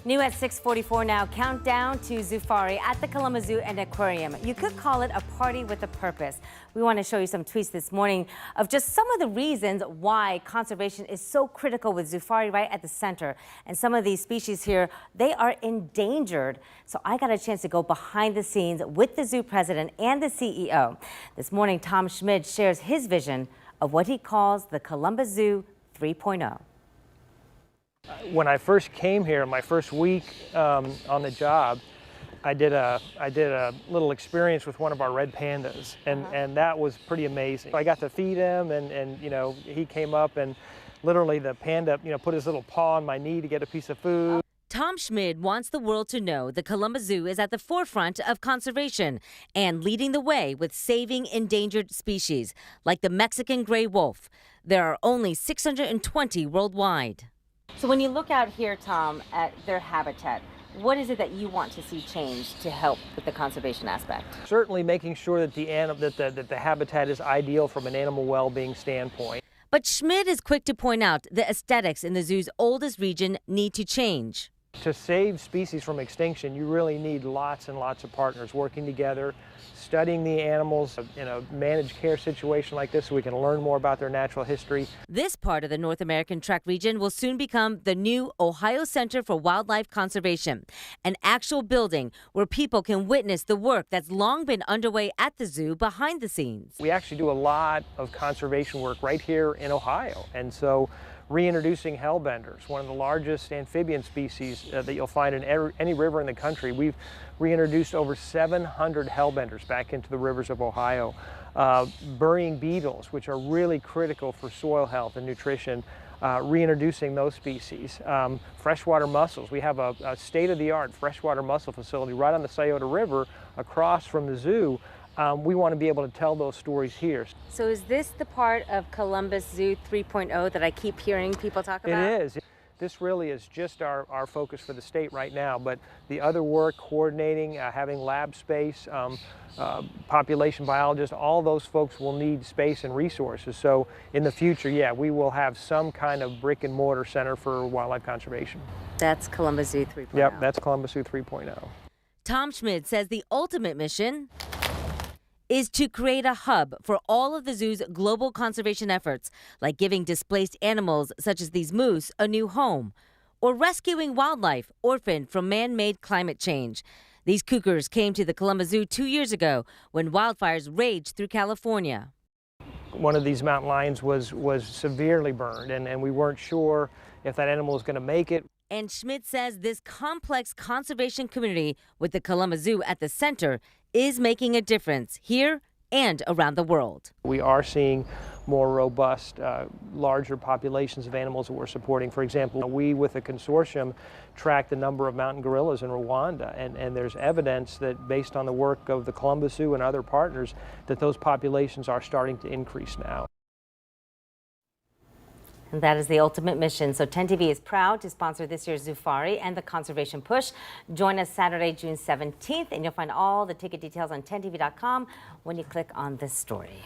New at 6:44 now, countdown to Zufari at the Columbus Zoo and Aquarium. You could call it a party with a purpose. We want to show you some tweets this morning of just some of the reasons why conservation is so critical with Zufari right at the center. And some of these species here, they are endangered. So I got a chance to go behind the scenes with the zoo president and the CEO. This morning, Tom Schmid shares his vision of what he calls the Columbus Zoo 3.0. When I first came here, my first week on the job, I did a little experience with one of our red pandas, and that was pretty amazing. I got to feed him, and you know, he came up and literally the panda, put his little paw on my knee to get a piece of food. Tom Schmid wants the world to know the Columbus Zoo is at the forefront of conservation and leading the way with saving endangered species like the Mexican gray wolf. There are only 620 worldwide. So when you look out here, Tom, at their habitat, what is it that you want to see change to help with the conservation aspect? Certainly making sure that the habitat is ideal from an animal well-being standpoint. But Schmid is quick to point out the aesthetics in the zoo's oldest region need to change. To save species from extinction, you really need lots and lots of partners working together, studying the animals in a managed care situation like this so we can learn more about their natural history. This part of the North American Tract region will soon become the new Ohio Center for Wildlife Conservation, an actual building where people can witness the work that's long been underway at the zoo behind the scenes. We actually do a lot of conservation work right here in Ohio, and so reintroducing hellbenders, one of the largest amphibian species that you'll find in any river in the country. We've reintroduced over 700 hellbenders back into the rivers of Ohio. Burying beetles, which are really critical for soil health and nutrition, reintroducing those species. Freshwater mussels. We have a state-of-the-art freshwater mussel facility right on the Scioto River across from the zoo. We want to be able to tell those stories here. So is this the part of Columbus Zoo 3.0 that I keep hearing people talk about? It is. This really is just our focus for the state right now, but the other work, coordinating, having lab space, population biologists, all those folks will need space and resources. So in the future, yeah, we will have some kind of brick and mortar center for wildlife conservation. That's Columbus Zoo 3.0. Yep, that's Columbus Zoo 3.0. Tom Schmid says the ultimate mission is to create a hub for all of the zoo's global conservation efforts, like giving displaced animals such as these moose a new home, or rescuing wildlife orphaned from man-made climate change. These cougars came to the Columbus Zoo 2 years ago when wildfires raged through California. One of these mountain lions was severely burned, and we weren't sure if that animal was going to make it. And Schmid says this complex conservation community with the Columbus Zoo at the center is making a difference here and around the world. We are seeing more robust, larger populations of animals that we're supporting. For example, we with a consortium track the number of mountain gorillas in Rwanda, and there's evidence that based on the work of the Columbus Zoo and other partners that those populations are starting to increase now. And that is the ultimate mission. So 10 TV is proud to sponsor this year's Zufari and the Conservation Push. Join us Saturday, June 17th, and you'll find all the ticket details on 10tv.com when you click on this story.